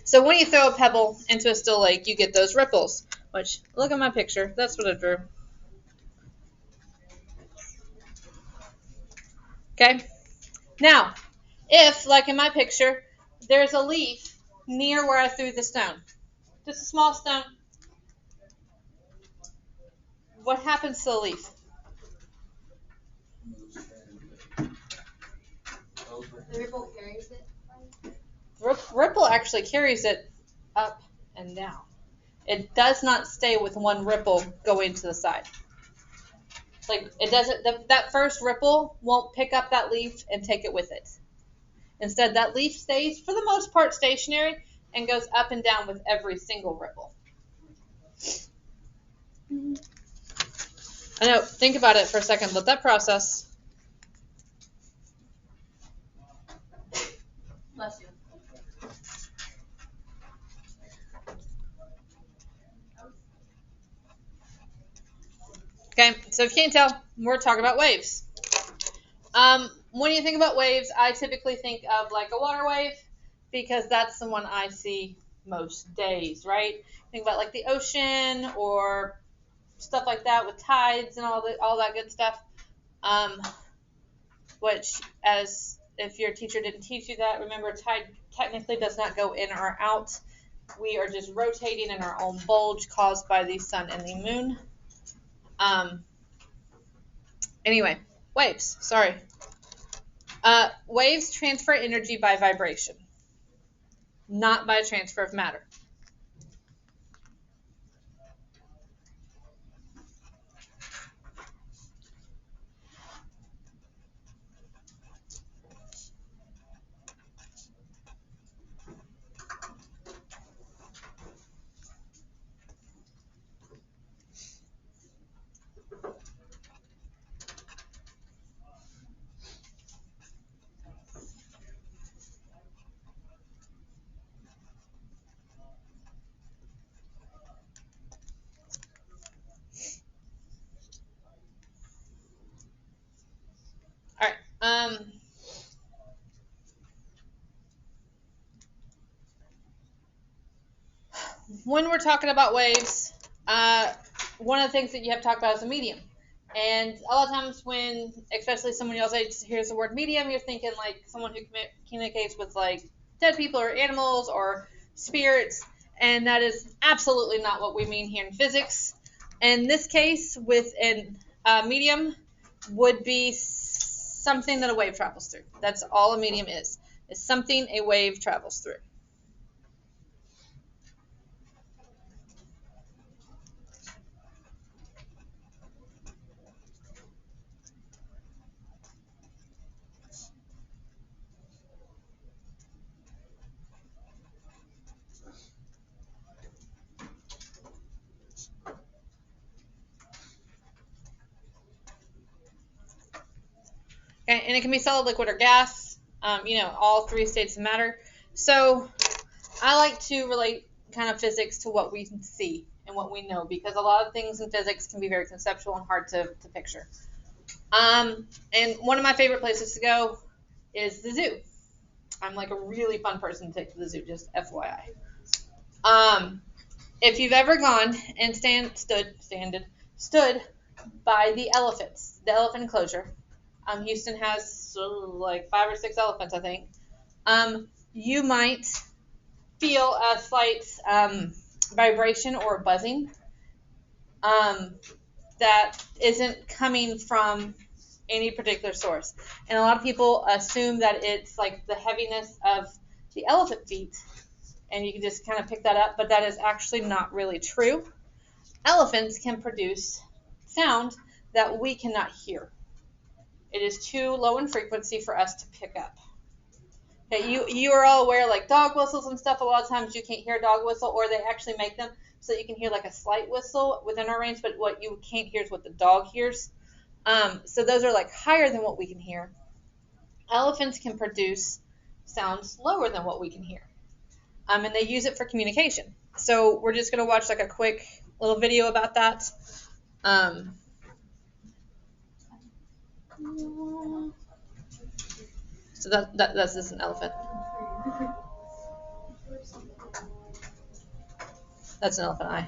So when you throw a pebble into a still lake, you get those ripples, which, look at my picture. That's what I drew. Okay? Now, if, like in my picture, there's a leaf near where I threw the stone, just a small stone, what happens to the leaf? The ripple carries it. Ripple actually carries it up and down. It does not stay with one ripple going to the side. Like it doesn't. That first ripple won't pick up that leaf and take it with it. Instead, that leaf stays for the most part stationary and goes up and down with every single ripple. I know. Think about it for a second. Let that process. Bless you. Okay, so if you can't tell, we're talking about waves. When you think about waves, I typically think of like a water wave because that's the one I see most days, right? Think about like the ocean or stuff like that with tides and all that good stuff. Which, as if your teacher didn't teach you that, remember tide technically does not go in or out. We are just rotating in our own bulge caused by the sun and the moon. Anyway, waves. Sorry. Waves transfer energy by vibration, not by transfer of matter. All right. When we're talking about waves, one of the things that you have to talk about is a medium. And a lot of times when, especially someone y'all's age hears the word medium, you're thinking like someone who communicates with like dead people or animals or spirits. And that is absolutely not what we mean here in physics. In this case, with a medium would be something that a wave travels through. That's all a medium is. It's something a wave travels through. Okay, and it can be solid, liquid, or gas. All three states of matter. So I like to relate kind of physics to what we see and what we know because a lot of things in physics can be very conceptual and hard to picture. And one of my favorite places to go is the zoo. I'm like a really fun person to take to the zoo, just FYI. If you've ever gone and stood by the elephants, the elephant enclosure, Houston has like 5 or 6 elephants, I think. You might feel a slight vibration or buzzing that isn't coming from any particular source. And a lot of people assume that it's like the heaviness of the elephant feet, and you can just kind of pick that up, but that is actually not really true. Elephants can produce sound that we cannot hear. It is too low in frequency for us to pick up. Okay, you are all aware like dog whistles and stuff. A lot of times you can't hear a dog whistle, or they actually make them so that you can hear like a slight whistle within our range, but what you can't hear is what the dog hears. So those are like higher than what we can hear. Elephants can produce sounds lower than what we can hear, and they use it for communication. So we're just gonna watch like a quick little video about that. So that's just an elephant. That's an elephant eye.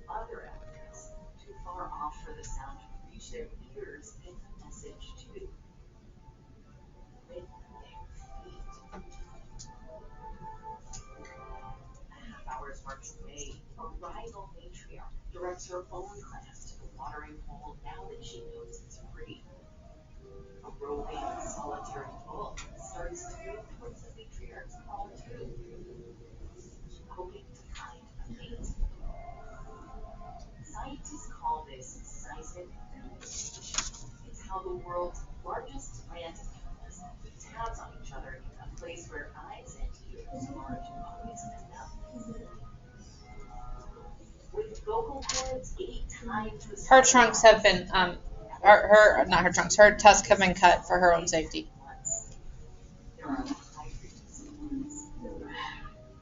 Other elephants, too far off for the sound to reach their ears, get the message too. With their feet. A half hour's march away, a rival matriarch directs her own class to the watering hole now that she knows it's free. A roving, solitary bull starts to move towards the matriarch's home too, hoping to find a mate. Scientists call this seismic communication. It's how the world's largest land animals keep tabs on each other in a place where eyes and ears aren't always enough. With vocal cords 8 times the Her trunks have been, not her trunks, her tusks have been cut for her own safety. There are high frequency ones.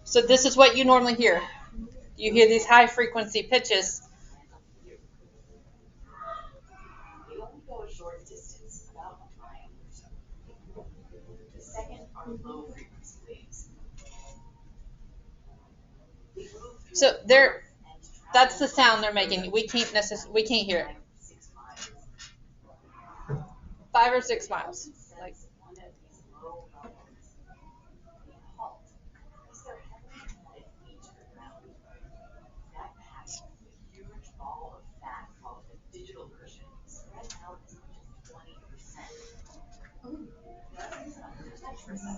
So this is what you normally hear. You hear these high frequency pitches. They only go a short distance, about a mile or so. The second are low frequency waves. They move through So the they're, earth and travel that's the sound they're making. We can't hear it. 6 miles. 5 or 6 miles. Like, One of these low rumbles. They halt because their heavily headed feet to the ground. That pattern, a huge ball of fat called the digital version, spread out as much as 20%. Dozens of touch receptors in the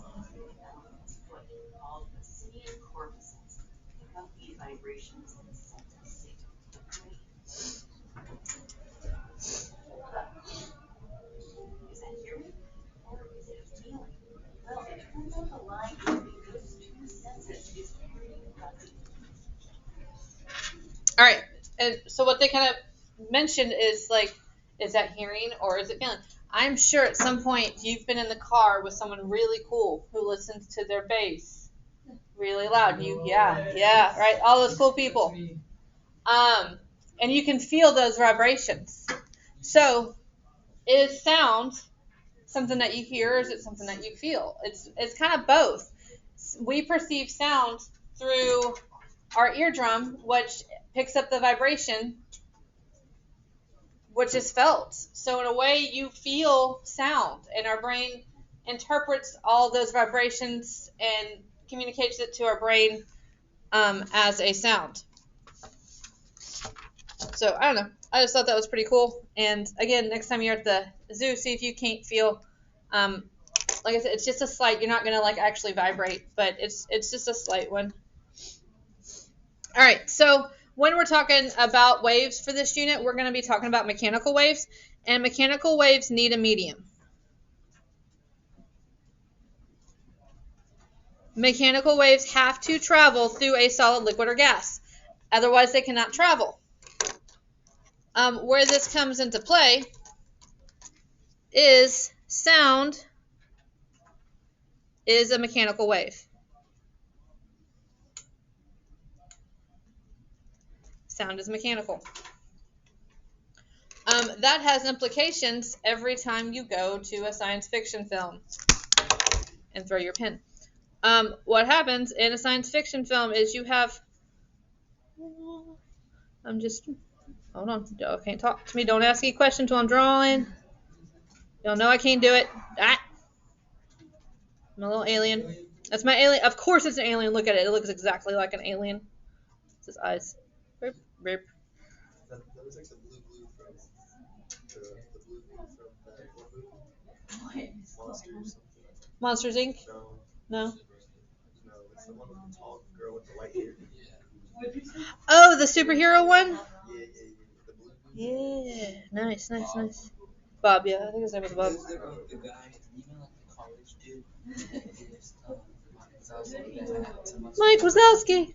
elephant's foot, called the simian corpuscles, pick up these vibrations and send a signal to the brain. Hold up. Is that hearing? Or is it a feeling? Well, it turns out the line between those two senses is very fuzzy. all right. And so what they kind of mentioned is like, is that hearing or is it feeling? I'm sure at some point you've been in the car with someone really cool who listens to their bass really loud. And yeah, right. All those cool people. And you can feel those vibrations. So is sound something that you hear or is it something that you feel? It's kind of both. We perceive sound through our eardrum, which picks up the vibration, which is felt. So in a way, you feel sound, and our brain interprets all those vibrations and communicates it to our brain as a sound. So I don't know. I just thought that was pretty cool. And again, next time you're at the zoo, see if you can't feel. Like I said, it's just a slight. You're not gonna like actually vibrate, but it's just a slight one. All right. So when we're talking about waves for this unit, we're going to be talking about mechanical waves, and mechanical waves need a medium. Mechanical waves have to travel through a solid, liquid, or gas. Otherwise, they cannot travel. Where this comes into play is sound is a mechanical wave. Sound is mechanical. That has implications every time you go to a science fiction film and throw your pen. What happens in a science fiction film is you have... Hold on. Y'all can't talk to me. Don't ask any questions while I'm drawing. Y'all know I can't do it. My little alien. That's my alien. Of course it's an alien. Look at it. It looks exactly like an alien. It's his eyes. Burp, burp. That was like the blue from the blue from that one movie. Monsters. Monsters Inc. No, No. it's the one with the tall girl with the white hair. Oh, the superhero one? Yeah, the blue. Yeah. Nice. Bob, yeah. I think his name was Bob. Is there the guy, even like the college dude, is Mike Wazowski.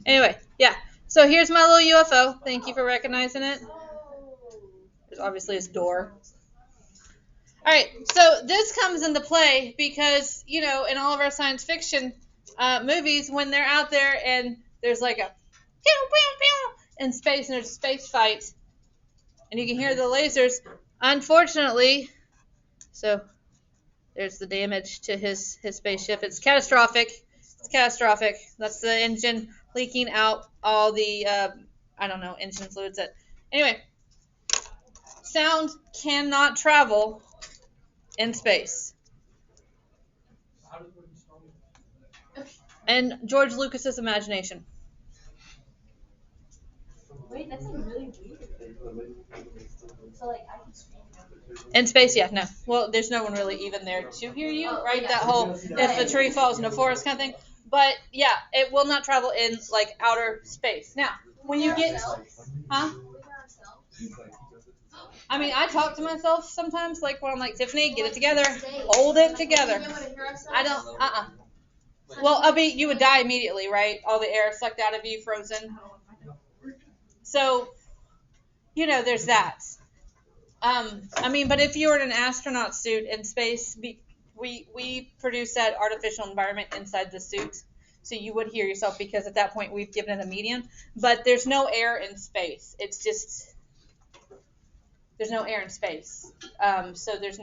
Anyway, yeah. So here's my little UFO. Thank you for recognizing it. There's obviously his door. All right. So this comes into play because, in all of our science fiction movies, when they're out there and there's like a pew, pew, pew in space, and there's a space fight, and you can hear the lasers. Unfortunately, so there's the damage to his spaceship. It's catastrophic. It's catastrophic. That's the engine leaking out all the I don't know, engine fluids. That anyway. Sound cannot travel in space. And George Lucas's imagination. Wait, that's like really weird. So like I can scream. In space, yeah, no. Well, there's no one really even there to hear you, Oh, right? yeah. That whole if a tree falls in a forest kind of thing. But yeah, it will not travel in like outer space. Now, when you get, huh? I mean, I talk to myself sometimes, like when I'm like, Tiffany, get it together, hold it together. I don't, Well, you would die immediately, right? All the air sucked out of you, frozen. So, there's that. I mean, but if you were in an astronaut suit in space, we produce that artificial environment inside the suit, so you would hear yourself because at that point we've given it a medium. But there's no air in space. It's just there's no air in space. So there's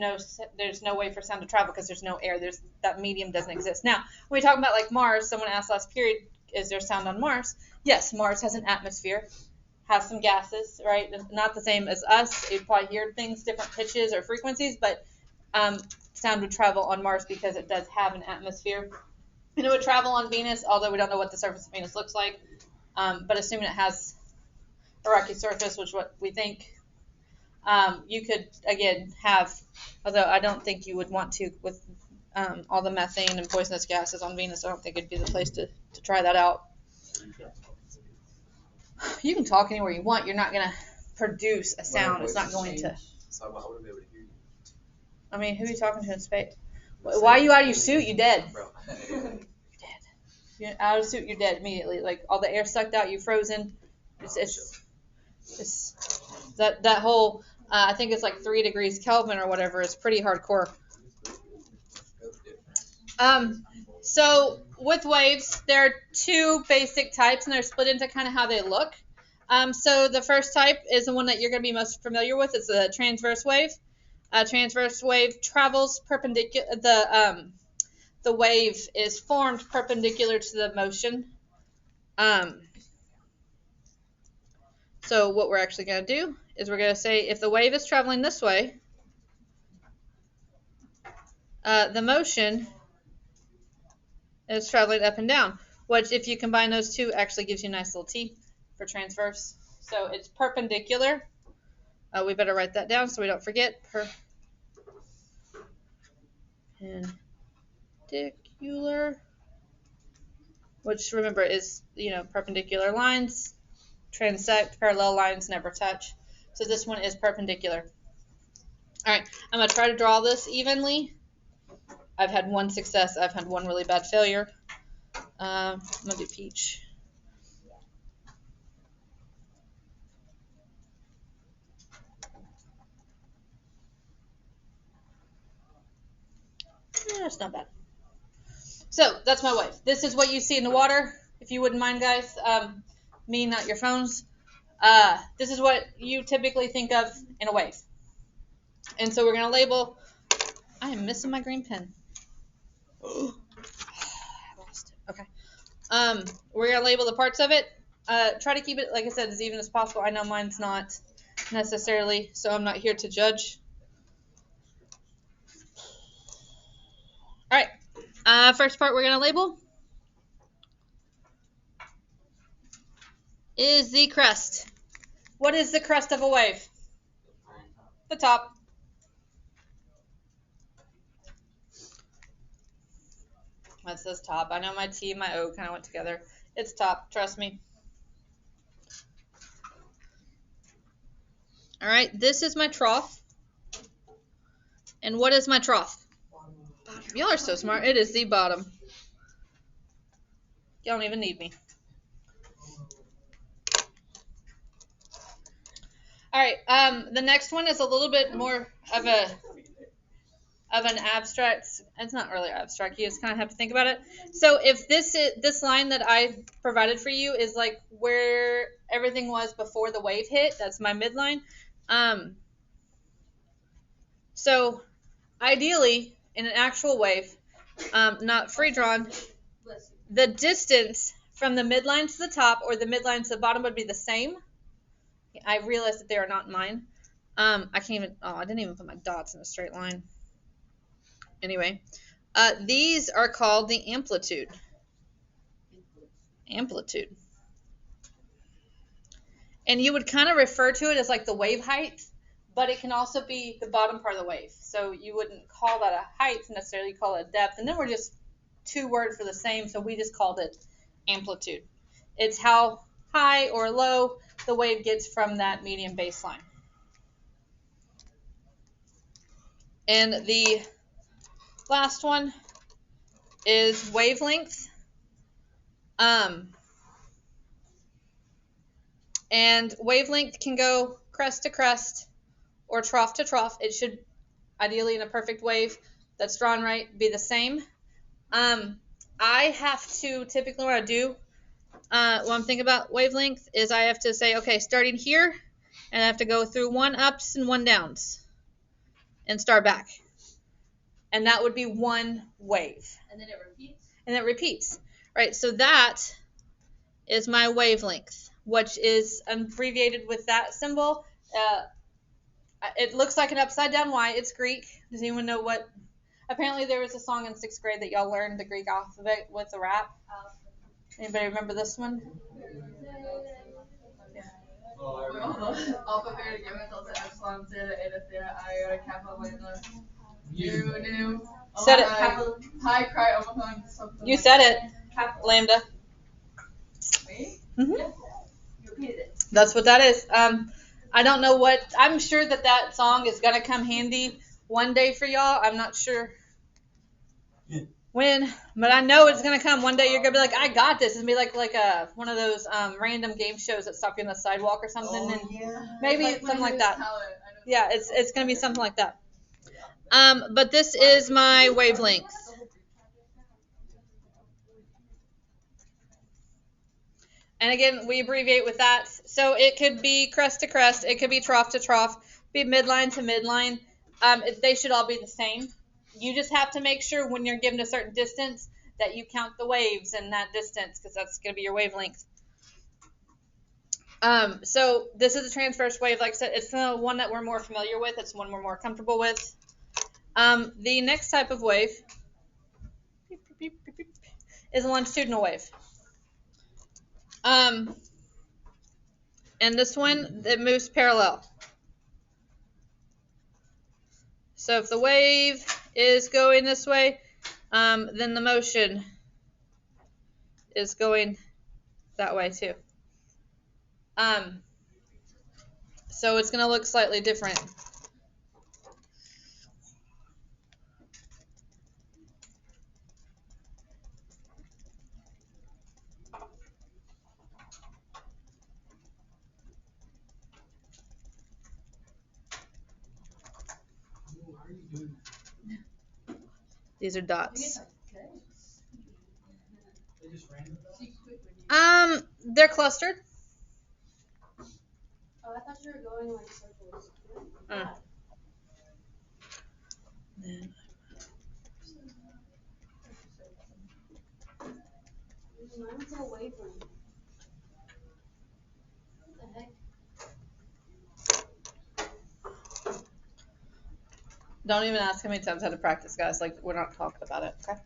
no way for sound to travel because there's no air. That medium doesn't exist. Now, when we talk about like Mars, someone asked last period, is there sound on Mars? Yes, Mars has an atmosphere. Have some gases, right? Not the same as us. You'd probably hear things, different pitches or frequencies, but sound would travel on Mars because it does have an atmosphere. And it would travel on Venus, although we don't know what the surface of Venus looks like. But assuming it has a rocky surface, which is what we think, you could, again, have, although I don't think you would want to with all the methane and poisonous gases on Venus. I don't think it'd be the place to try that out. You can talk anywhere you want. You're not going to produce a sound. It's not going to. So I wouldn't be able to hear you. I mean, who are you talking to in space? Why are you out of your suit? You dead. Bro. You're dead. You're out of the suit. You're dead immediately. Like all the air sucked out. You frozen. It's that whole. I think it's like 3 degrees Kelvin or whatever. Is pretty hardcore. So with waves, there are 2 basic types, and they're split into kind of how they look. So the first type is the one that you're going to be most familiar with. It's a transverse wave. A transverse wave travels perpendicular. The wave is formed perpendicular to the motion. So what we're actually going to do is we're going to say if the wave is traveling this way, the motion is traveling up and down, which if you combine those two actually gives you a nice little T for transverse. So it's perpendicular. We better write that down so we don't forget. Perpendicular, which remember is, perpendicular lines transect, parallel lines never touch. So this one is perpendicular. All right, I'm going to try to draw this evenly. I've had 1 success. I've had 1 really bad failure. I'm going to do peach. It's not bad. So that's my wave. This is what you see in the water. If you wouldn't mind, guys. Me, not your phones. This is what you typically think of in a wave. And so we're going to label. I am missing my green pen. I lost it. Okay. We're going to label the parts of it. Try to keep it, like I said, as even as possible. I know mine's not necessarily, so I'm not here to judge. All right. First part we're going to label is the crest. What is the crest of a wave? The top. That says top. I know my T and my O kind of went together. It's top. Trust me. All right. This is my trough. And what is my trough? Y'all are so smart. It is the bottom. Y'all don't even need me. All right. The next one is a little bit more of of an abstract. It's not really abstract. You just kind of have to think about it. So if this line that I provided for you is like where everything was before the wave hit, that's my midline. So ideally, in an actual wave, not free drawn, the distance from the midline to the top or the midline to the bottom would be the same. I realize that they are not mine. I can't even. Oh, I didn't even put my dots in a straight line. Anyway, these are called the amplitude. Amplitude. And you would kind of refer to it as like the wave height, but it can also be the bottom part of the wave. So you wouldn't call that a height necessarily, you call it a depth. And then we're just two words for the same, so we just called it amplitude. It's how high or low the wave gets from that medium baseline. And the last one is wavelength. And wavelength can go crest to crest or trough to trough. It should, ideally in a perfect wave that's drawn right, be the same. I have to, typically what I do when I'm thinking about wavelength is I have to say, okay, starting here, and I have to go through one ups and one downs and start back. And that would be one wave. And then it repeats? And it repeats. Right, so that is my wavelength, which is abbreviated with that symbol. It looks like an upside down Y. It's Greek. Does anyone know what? Apparently there was a song in 6th grade that y'all learned the Greek alphabet with the rap. Anybody remember this one? Said it. You said it. Lambda. Mm-hmm. That's what that is. I don't know what. I'm sure that song is gonna come handy one day for y'all. I'm not sure when, but I know it's gonna come one day. You're gonna be like, I got this. It's gonna be like a one of those random game shows that stop you on the sidewalk or something, maybe like something like that. Yeah, it's gonna be something like that. But this is my wavelength. And again, we abbreviate with that. So it could be crest to crest. It could be trough to trough. Be midline to midline. They should all be the same. You just have to make sure when you're given a certain distance that you count the waves in that distance because that's going to be your wavelength. So this is a transverse wave. Like I said, it's the one that we're more familiar with. It's one we're more comfortable with. The next type of wave is a longitudinal wave. And this one, it moves parallel. So if the wave is going this way, then the motion is going that way too. So it's going to look slightly different. These are dots. They're clustered. Oh, I thought you were going like circles. Mine's a wavelength. What the heck? Don't even ask how many times I had to practice, guys. Like, we're not talking about it, okay?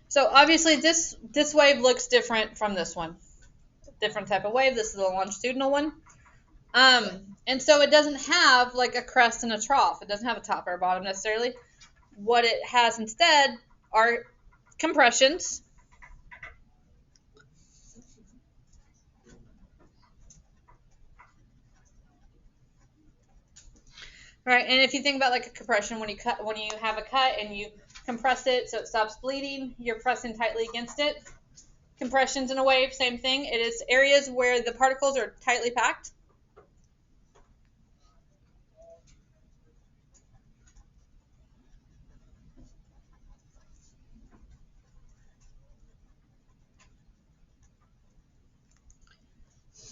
So obviously this wave looks different from this one. Different type of wave. This is the longitudinal one. And so it doesn't have like a crest and a trough. It doesn't have a top or a bottom necessarily. What it has instead are compressions. Right, and if you think about like a compression, when you have a cut and you compress it so it stops bleeding, you're pressing tightly against it. Compressions in a wave, same thing. It is areas where the particles are tightly packed.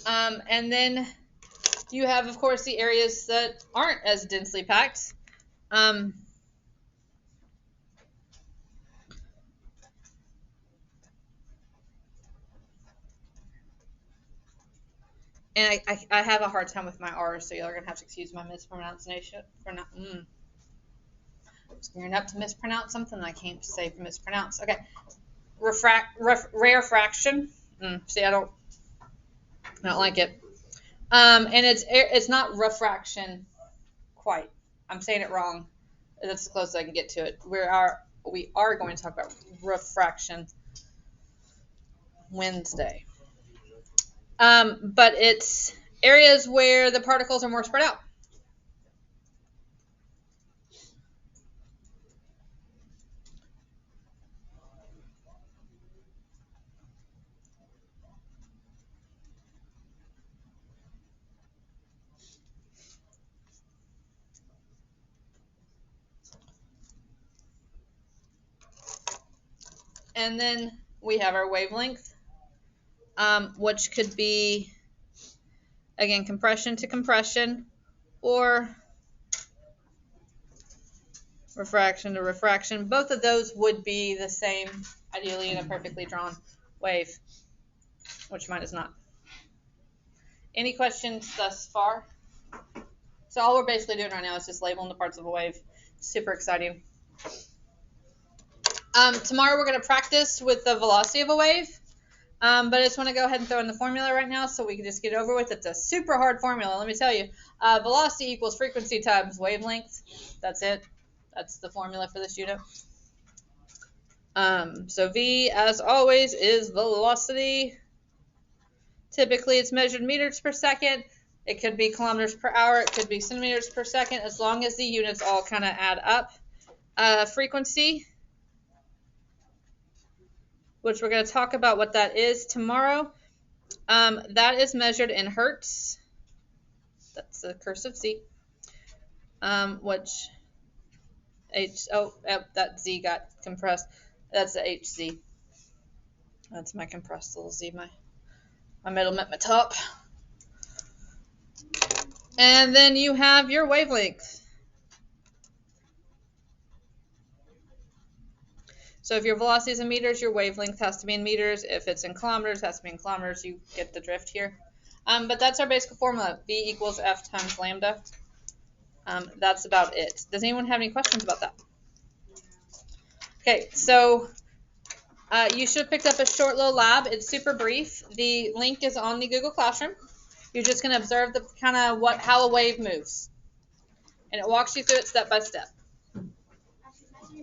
And then you have, of course, the areas that aren't as densely packed. And I have a hard time with my R's, so y'all are going to have to excuse my mispronunciation. Gearing up to mispronounce something I can't say to mispronounce. Okay. Rarefaction. See, I don't like it. And it's not refraction quite. I'm saying it wrong. That's as close as I can get to it. We are going to talk about refraction Wednesday. But it's areas where the particles are more spread out. And then we have our wavelength, which could be, again, compression to compression or refraction to refraction. Both of those would be the same, ideally, in a perfectly drawn wave, which mine is not. Any questions thus far? So all we're basically doing right now is just labeling the parts of a wave. Super exciting. Tomorrow we're going to practice with the velocity of a wave, but I just want to go ahead and throw in the formula right now so we can just get over with. It's a super hard formula, let me tell you. Velocity equals frequency times wavelength. That's it. That's the formula for this unit. So V, as always, is velocity. Typically, it's measured meters per second. It could be kilometers per hour. It could be centimeters per second, as long as the units all kind of add up. Frequency, which we're going to talk about what that is tomorrow. That is measured in hertz. That's the cursive Z. Which that Z got compressed. That's the HZ. That's my compressed little Z. My middle met my top. And then you have your wavelength. So if your velocity is in meters, your wavelength has to be in meters. If it's in kilometers, it has to be in kilometers. You get the drift here. But that's our basic formula. V equals F times lambda. That's about it. Does anyone have any questions about that? Okay, so you should have picked up a short little lab. It's super brief. The link is on the Google Classroom. You're just going to observe the kind of how a wave moves. And it walks you through it step by step.